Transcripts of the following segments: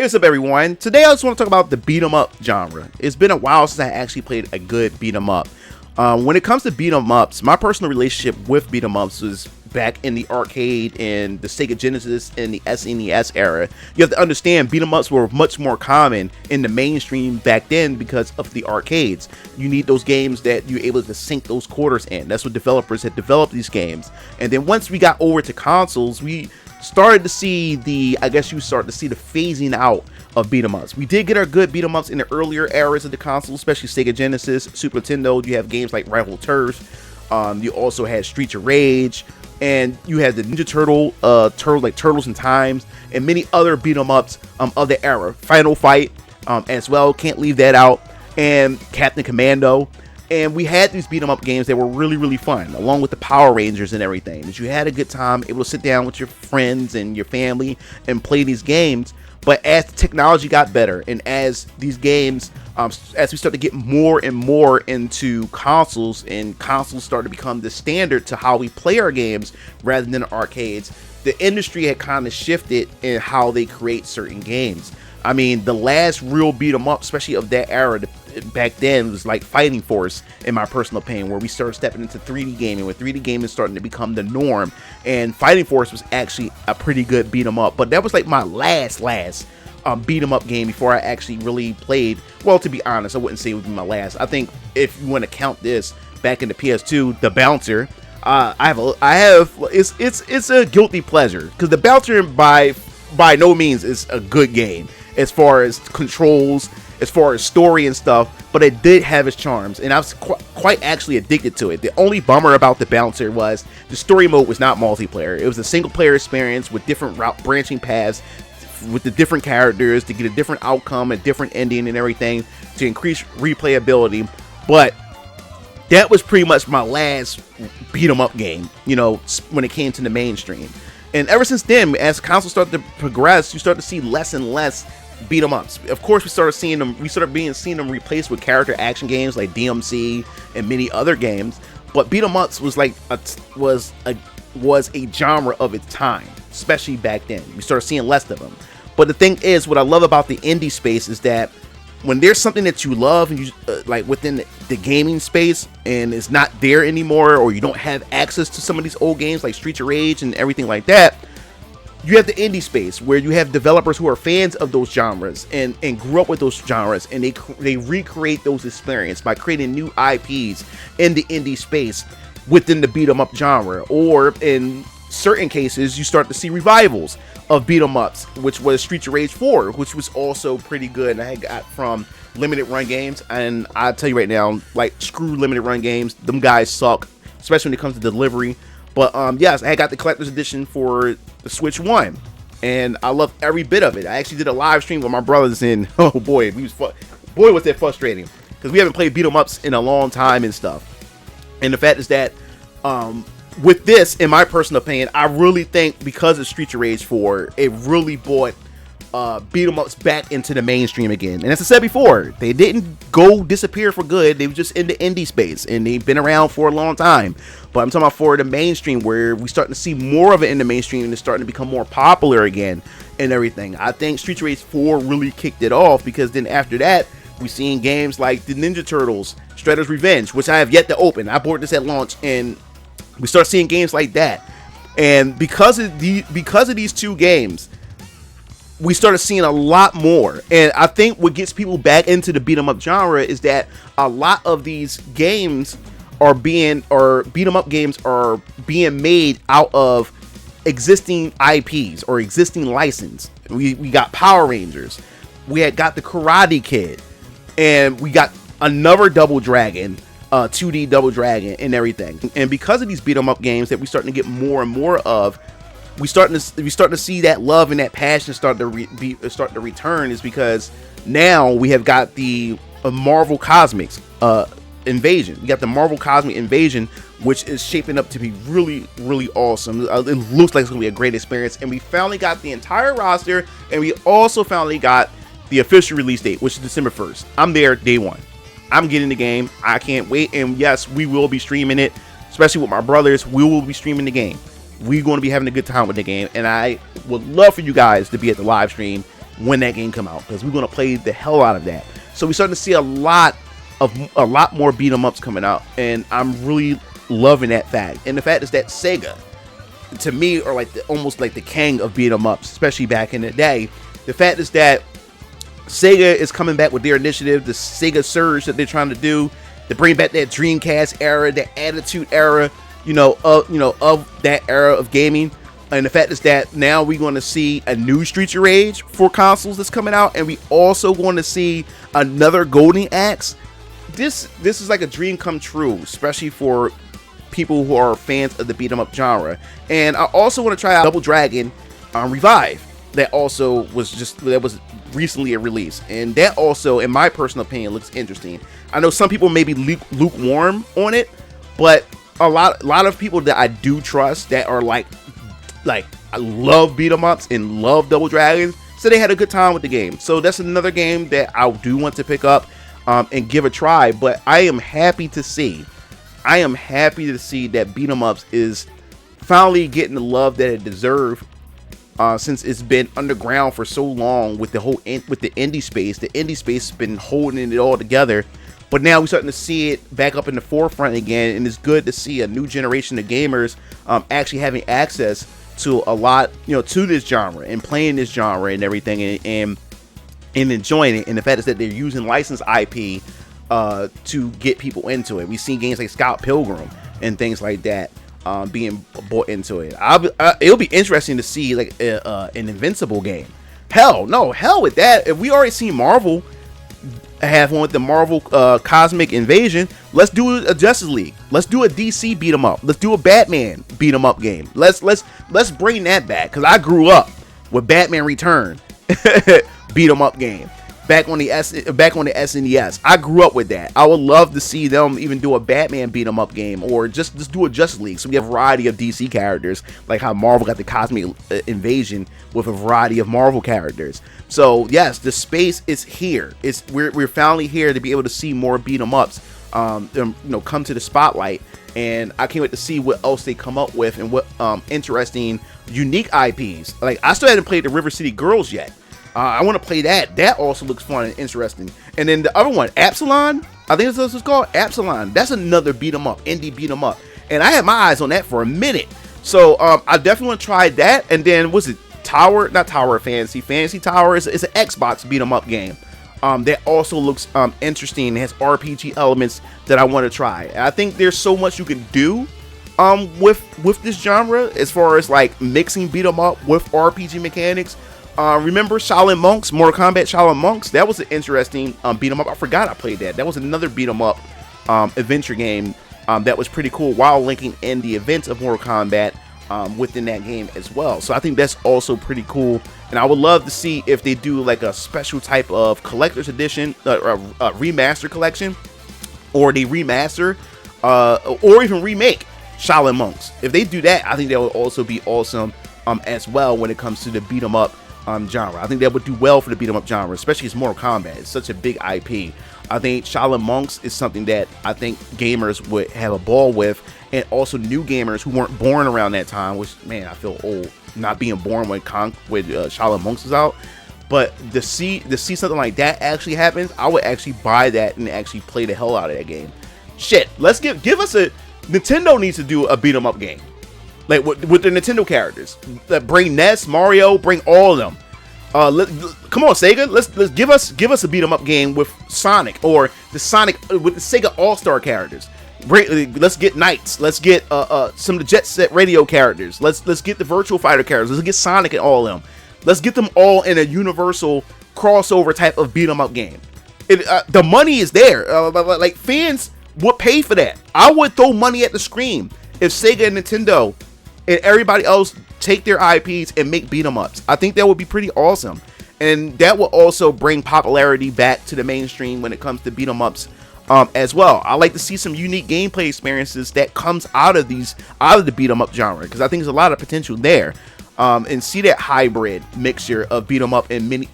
Hey, what's up, everyone? Today I just want to talk about the beat 'em up genre. It's been a while since I actually played a good beat 'em up. When it comes to beat 'em ups, my personal relationship with beat 'em ups was back in the arcade and the Sega Genesis and the SNES era. You have to understand, beat 'em ups were much more common in the mainstream back then because of the arcades. You need those games that you're able to sink those quarters in. That's what developers had developed these games. And then once we got over to consoles, we started to see the phasing out of beat 'em ups. We did get our good beat 'em ups in the earlier eras of the console, especially Sega Genesis, Super Nintendo. You have games like Rival Turf. You also had Streets of Rage, and you had the Ninja Turtles in Times, and many other beat 'em ups of the era. Final Fight as well, can't leave that out, and Captain Commando. And we had these beat 'em up games that were really, really fun, along with the Power Rangers and everything. That you had a good time, able to sit down with your friends and your family and play these games. But as the technology got better, and as these games, as we start to get more and more into consoles, and consoles start to become the standard to how we play our games rather than arcades, the industry had kind of shifted in how they create certain games. I mean, the last real beat 'em up, especially of that era, back then, was like Fighting Force, in my personal opinion, where we started stepping into 3D gaming, where 3D gaming is starting to become the norm. And Fighting Force was actually a pretty good beat 'em up, but that was like my last beat 'em up game before I actually really played. Well, to be honest, I wouldn't say it would be my last. I think if you want to count this back in the PS2, the Bouncer. It's a guilty pleasure, because the Bouncer by no means is a good game as far as controls, as far as story and stuff, but it did have its charms, and I was quite actually addicted to it. The only bummer about the Bouncer was the story mode was not multiplayer. It was a single player experience with different branching paths, with the different characters to get a different outcome, a different ending and everything to increase replayability. But that was pretty much my last beat 'em up game, you know, when it came to the mainstream. And ever since then, as consoles started to progress, you start to see less and less beat 'em ups. Of course, we started seeing them replaced with character action games like DMC and many other games. But beat 'em ups was like was a genre of its time, especially back then. We started seeing less of them. But the thing is, what I love about the indie space is that when there's something that you love and you like within the gaming space, and it's not there anymore, or you don't have access to some of these old games like Streets of Rage and everything like that, you have the indie space where you have developers who are fans of those genres and grew up with those genres, and they recreate those experiences by creating new IPs in the indie space within the beat 'em up genre. Or in certain cases, you start to see revivals of beat 'em ups, which was Streets of Rage 4, which was also pretty good, and I got from Limited Run Games. And I'll tell you right now, like, screw Limited Run Games, them guys suck, especially when it comes to delivery. But yes, I got the collector's edition for the Switch 1, and I love every bit of it. I actually did a live stream with my brothers, and oh boy, was that frustrating, because we haven't played beat 'em ups in a long time and stuff. And the fact is that with this, in my personal opinion, I really think because of Streets of Rage 4, it really brought beat 'em ups back into the mainstream again. And as I said before, they didn't go disappear for good. They were just in the indie space, and they've been around for a long time. But I'm talking about for the mainstream, where we're starting to see more of it in the mainstream, and it's starting to become more popular again and everything. I think Streets of Rage 4 really kicked it off, because then after that, we've seen games like the Ninja Turtles, Shredder's Revenge, which I have yet to open. I bought this at launch, and we start seeing games like that. And because of these two games, we started seeing a lot more. And I think what gets people back into the beat 'em up genre is that a lot of these games beat 'em up games are being made out of existing IPs or existing license. We got Power Rangers, we had got the Karate Kid, and we got another Double Dragon, 2D Double Dragon and everything. And because of these beat 'em up games that we're starting to get more and more of, we starting to see that love and that passion start to return, is because now we have got the Marvel Cosmics Invasion. We got the Marvel Cosmic Invasion, which is shaping up to be really, really awesome. It looks like it's gonna be a great experience, and we finally got the entire roster, and we also finally got the official release date, which is December 1st. I'm there day one. I'm getting the game. I can't wait. And yes, we will be streaming it, especially with my brothers. We will be streaming the game. We're going to be having a good time with the game, and I would love for you guys to be at the live stream when that game come out, because we're going to play the hell out of that. So we're starting to see a lot more beat 'em ups coming out, and I'm really loving that fact. And the fact is that Sega, to me, are like almost like the king of beat 'em ups, especially back in the day. The fact is that Sega is coming back with their initiative, the Sega Surge that they're trying to do, to bring back that Dreamcast era, that Attitude era, of that era of gaming. And the fact is that now we're going to see a new Streets of Rage for consoles that's coming out, and we also going to see another Golden Axe. This is like a dream come true, especially for people who are fans of the beat 'em up genre. And I also want to try out Double Dragon Revive. That was recently a release, and that also, in my personal opinion, looks interesting. I know some people may be lukewarm on it, but a lot of people that I do trust that are like I love beat 'em ups and love Double Dragons, so they had a good time with the game. So that's another game that I do want to pick up and give a try. But I am happy to see that beat 'em ups is finally getting the love that it deserves, since it's been underground for so long with the indie space. The indie space has been holding it all together, but now we're starting to see it back up in the forefront again, and it's good to see a new generation of gamers actually having access to a lot, to this genre and playing this genre and everything, and enjoying it. And the fact is that they're using licensed IP to get people into it. We've seen games like Scott Pilgrim and things like that being bought into it. It'll be interesting to see like an Invincible game. Hell with that. If we already seen Marvel have one with the Marvel Cosmic Invasion, let's do a Justice League. Let's do a DC beat 'em up. Let's do a Batman beat 'em up game. Let's bring that back, because I grew up with Batman Return beat 'em up game back on the SNES. I grew up with that. I would love to see them even do a Batman beat 'em up game, or just do a Justice League, so we have a variety of DC characters, like how Marvel got the Cosmic Invasion with a variety of Marvel characters. So yes, the space is here. We're finally here to be able to see more beat 'em ups come to the spotlight, and I can't wait to see what else they come up with, and what interesting, unique IPs. Like, I still haven't played the River City Girls yet. I want to play that. That also looks fun and interesting. And then the other one, Absalon, I think that's what it's called, Absalon. That's another beat 'em up, indie beat 'em up, and I had my eyes on that for a minute. So I definitely want to try that. And then what's it? Not Tower of Fantasy. Fantasy Tower is an Xbox beat 'em up game. That also looks interesting. It has RPG elements that I want to try. And I think there's so much you can do with this genre, as far as like mixing beat 'em up with RPG mechanics. Remember Shaolin Monks, Mortal Kombat Shaolin Monks? That was an interesting beat 'em up. I forgot I played that. That was another beat 'em up adventure game that was pretty cool, while linking in the events of Mortal Kombat within that game as well. So I think that's also pretty cool, and I would love to see if they do like a special type of collector's edition, remaster collection, or they remaster or even remake Shaolin Monks. If they do that, I think that would also be awesome as well when it comes to the beat 'em up genre. I think that would do well for the beat 'em up genre, especially as Mortal Kombat. It's such a big IP. I think Shaolin Monks is something that I think gamers would have a ball with, and also new gamers who weren't born around that time, which, man, I feel old not being born when Shaolin Monks was out. But to see something like that actually happens, I would actually buy that and actually play the hell out of that game. Shit, let's give us a Nintendo needs to do a beat 'em up game, like with the Nintendo characters. Bring Ness, Mario, bring all of them. Come on, Sega. Let's give us a beat 'em up game with Sonic, or the Sonic with the Sega All-Star characters. Let's get Knights. Let's get some of the Jet Set Radio characters. Let's get the Virtual Fighter characters. Let's get Sonic and all of them. Let's get them all in a universal crossover type of beat 'em up game. The money is there. Like, fans would pay for that. I would throw money at the screen if Sega and Nintendo and everybody else take their IPs and make beat 'em ups. I think that would be pretty awesome, and that will also bring popularity back to the mainstream when it comes to beat 'em ups as well. I like to see some unique gameplay experiences that comes out of the beat 'em up genre, because I think there's a lot of potential there, and see that hybrid mixture of beat 'em up and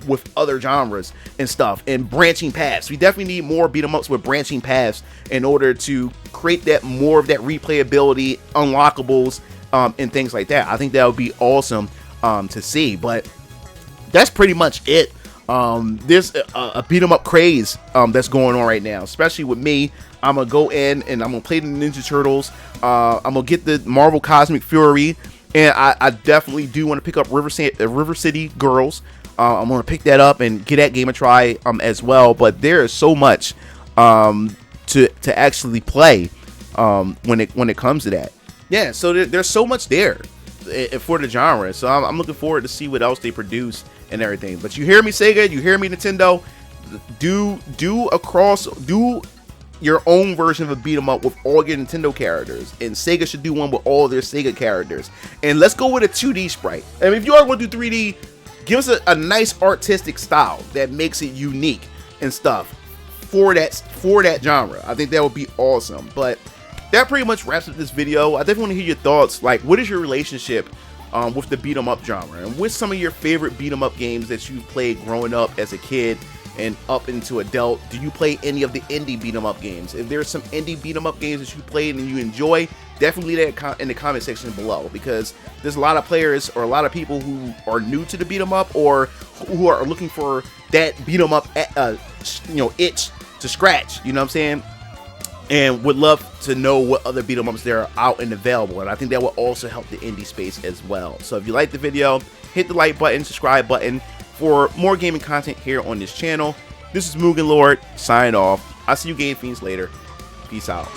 with other genres and stuff, and branching paths. We definitely need more beat 'em ups with branching paths in order to create that more of that replayability, unlockables, and things like that. I think that would be awesome to see. But that's pretty much it. There's a beat 'em up craze that's going on right now, especially with me. I'm gonna go in and I'm gonna play the Ninja Turtles. I'm gonna get the Marvel Cosmic Fury, and I definitely do want to pick up River City Girls. I'm gonna pick that up and get that game a try as well. But there is so much to actually play when it comes to that. Yeah, so there's so much there for the genre. So I'm looking forward to see what else they produce and everything. But you hear me, Sega? You hear me, Nintendo? Do your own version of a beat 'em up with all your Nintendo characters, and Sega should do one with all their Sega characters. And let's go with a 2D sprite. I mean, if you are going to do 3D, give us a nice artistic style that makes it unique and stuff for that genre. I think that would be awesome. But that pretty much wraps up this video. I definitely want to hear your thoughts. Like, what is your relationship with the beat 'em up genre, and what's some of your favorite beat 'em up games that you played growing up as a kid and up into adult? Do you play any of the indie beat 'em up games? If there's some indie beat 'em up games that you played and you enjoy, definitely leave that in the comment section below, because there's a lot of players or a lot of people who are new to the beat 'em up or who are looking for that beat 'em up itch to scratch, you know what I'm saying? And would love to know what other beat 'em ups there are out and available, and I think that will also help the indie space as well. So if you like the video, hit the like button, subscribe button for more gaming content here on this channel. This is MugenLord signing off. I'll see you Game Fiends later. Peace out.